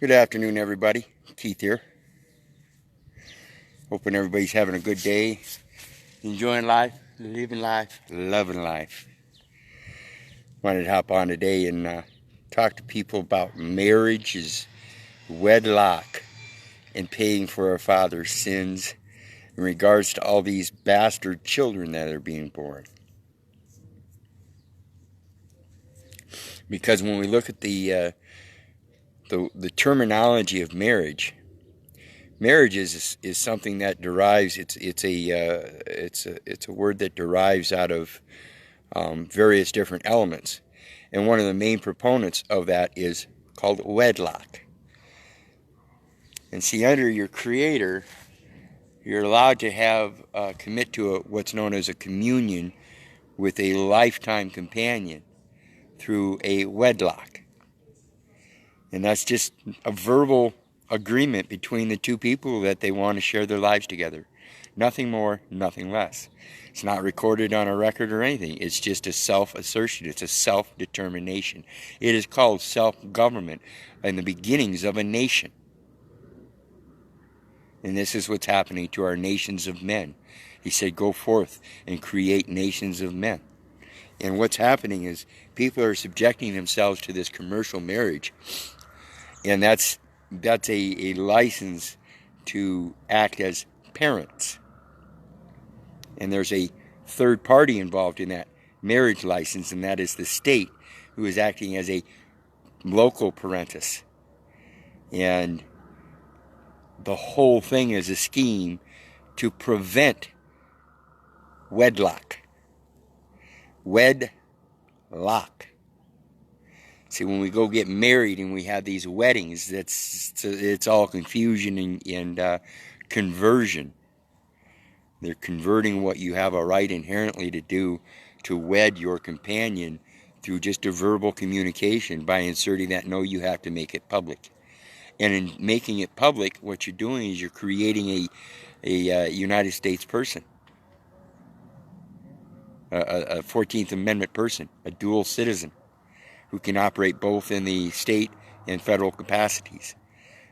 Good afternoon, everybody. Keith here. Hoping everybody's having a good day, enjoying life, living life, loving life. Wanted to hop on today and talk to people about marriages, wedlock, and paying for our Father's sins in regards to all these bastard children that are being born. Because when we look at the terminology of marriage, marriage is something that derives. It's a word that derives out of various different elements, and one of the main proponents of that is called wedlock. And see, under your Creator, you're allowed to have commit to what's known as a communion with a lifetime companion through a wedlock, and that's just a verbal agreement between the two people that they want to share their lives together. Nothing more, nothing less. It's not recorded on a record or anything. It's just a self-assertion. It's a self-determination. It is called self-government in the beginnings of a nation. And this is what's happening to our nations of men. He said, go forth and create nations of men. And what's happening is people are subjecting themselves to this commercial marriage. And that's a license to act as parents. And there's a third party involved in that marriage license, and that is the state, who is acting as a local parentis. And the whole thing is a scheme to prevent wedlock. Wedlock. See, when we go get married and we have these weddings, it's all confusion and conversion. They're converting what you have a right inherently to do, to wed your companion through just a verbal communication, by inserting that no, you have to make it public. And in making it public, what you're doing is you're creating a United States person, a 14th Amendment person, a dual citizen, who can operate both in the state and federal capacities.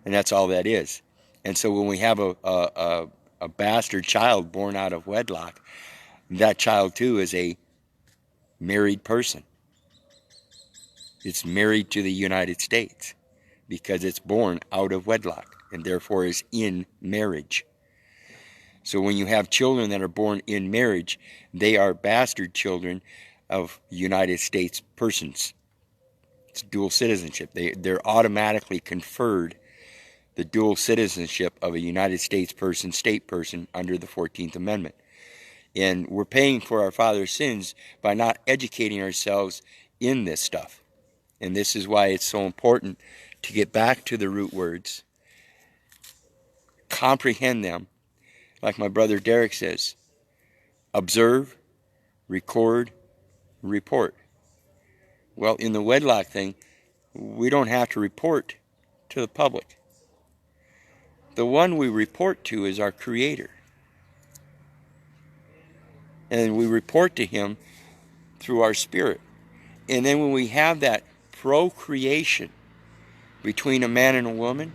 And that's all that is. And so when we have a bastard child born out of wedlock, that child too is a married person. It's married to the United States because it's born out of wedlock and therefore is in marriage. So when you have children that are born in marriage, they are bastard children of United States persons. It's dual citizenship. They're automatically conferred the dual citizenship of a United States person, state person, under the 14th Amendment. And we're paying for our father's sins by not educating ourselves in this stuff. And this is why it's so important to get back to the root words, comprehend them, like my brother Derek says, observe, record, report. Well, in the wedlock thing, we don't have to report to the public. The one we report to is our Creator. And we report to Him through our spirit. And then when we have that procreation between a man and a woman,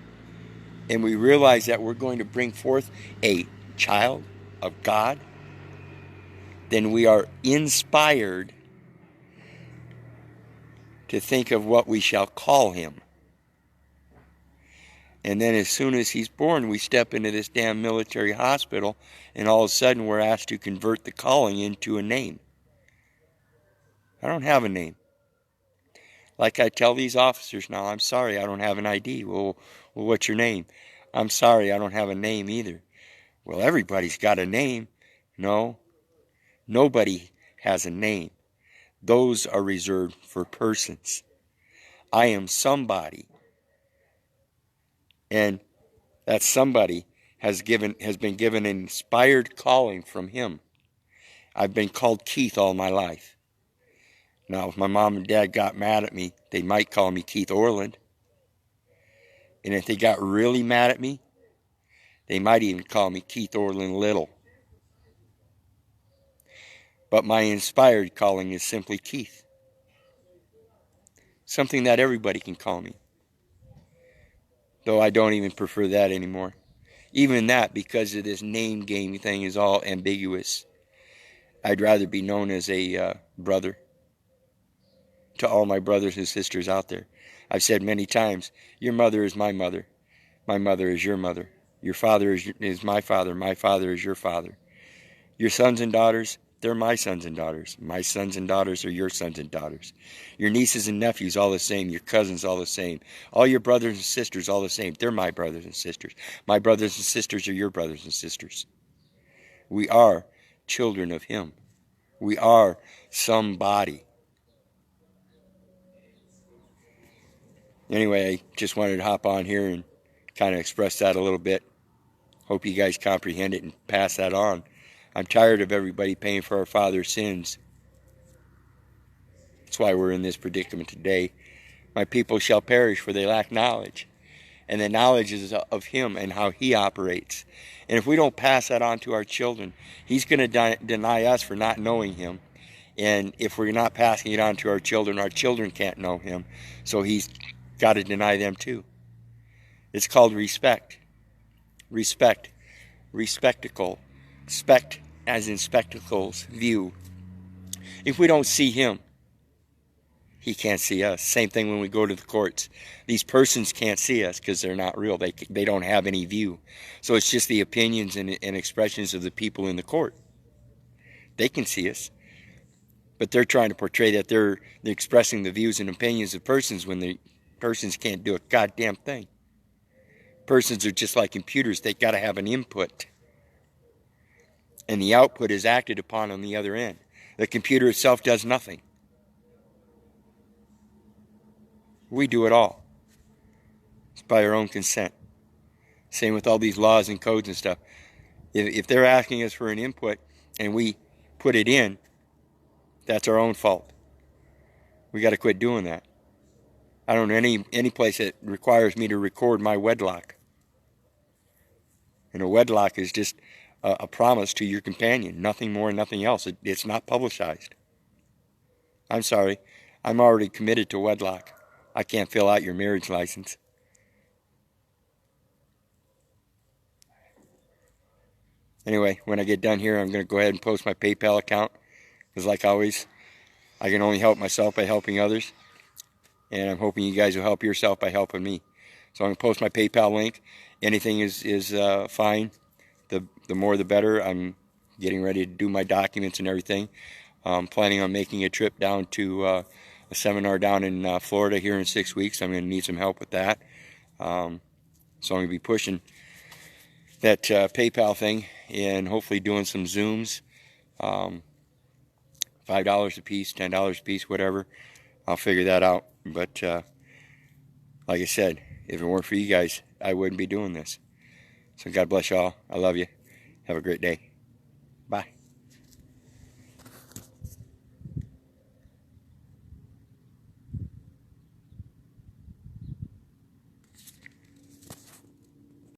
and we realize that we're going to bring forth a child of God, then we are inspired to think of what we shall call him. And then as soon as he's born, we step into this damn military hospital, and all of a sudden we're asked to convert the calling into a name. I don't have a name. Like I tell these officers now, I'm sorry, I don't have an ID. Well, what's your name? I'm sorry, I don't have a name either. Well, everybody's got a name. No, nobody has a name. Those are reserved for persons. I am somebody. And that somebody has been given an inspired calling from Him. I've been called Keith all my life. Now, if my mom and dad got mad at me, they might call me Keith Orland. And if they got really mad at me, they might even call me Keith Orland Little. But my inspired calling is simply Keith. Something that everybody can call me. though I don't even prefer that anymore. Even that, because of this name game thing, is all ambiguous. I'd rather be known as a brother to all my brothers and sisters out there. I've said many times, your mother is my mother is your mother, your father is my father is your father. Your sons and daughters, they're my sons and daughters. My sons and daughters are your sons and daughters. Your nieces and nephews, all the same. Your cousins, all the same. All your brothers and sisters, all the same. They're my brothers and sisters. My brothers and sisters are your brothers and sisters. We are children of Him. We are somebody. Anyway, I just wanted to hop on here and kind of express that a little bit. Hope you guys comprehend it and pass that on. I'm tired of everybody paying for our father's sins. That's why we're in this predicament today. My people shall perish, for they lack knowledge. And the knowledge is of Him and how He operates. And if we don't pass that on to our children, He's going to deny us for not knowing Him. And if we're not passing it on to our children can't know Him. So He's got to deny them too. It's called respect. Respect. Respectacle. Spect as in spectacles, view. If we don't see Him, He can't see us. Same thing when we go to the courts. These persons can't see us because they're not real. They don't have any view. So it's just the opinions and expressions of the people in the court. They can see us. But they're trying to portray that they're expressing the views and opinions of persons when the persons can't do a goddamn thing. Persons are just like computers. They got to have an input. And the output is acted upon on the other end. The computer itself does nothing. We do it all. It's by our own consent. Same with all these laws and codes and stuff. If they're asking us for an input and we put it in, that's our own fault. We got to quit doing that. I don't know any place that requires me to record my wedlock. And a wedlock is just a promise to your companion. Nothing more, nothing else. It's not publicized. I'm sorry. I'm already committed to wedlock. I can't fill out your marriage license. Anyway, when I get done here, I'm going to go ahead and post my PayPal account. Because like always, I can only help myself by helping others. And I'm hoping you guys will help yourself by helping me. So I'm going to post my PayPal link. Anything is fine. The more the better. I'm getting ready to do my documents and everything. I'm planning on making a trip down to a seminar down in Florida here in 6 weeks. I'm going to need some help with that. So I'm going to be pushing that PayPal thing and hopefully doing some Zooms. $5 a piece, $10 a piece, whatever. I'll figure that out. But like I said, if it weren't for you guys, I wouldn't be doing this. So God bless y'all. I love you. Have a great day. Bye.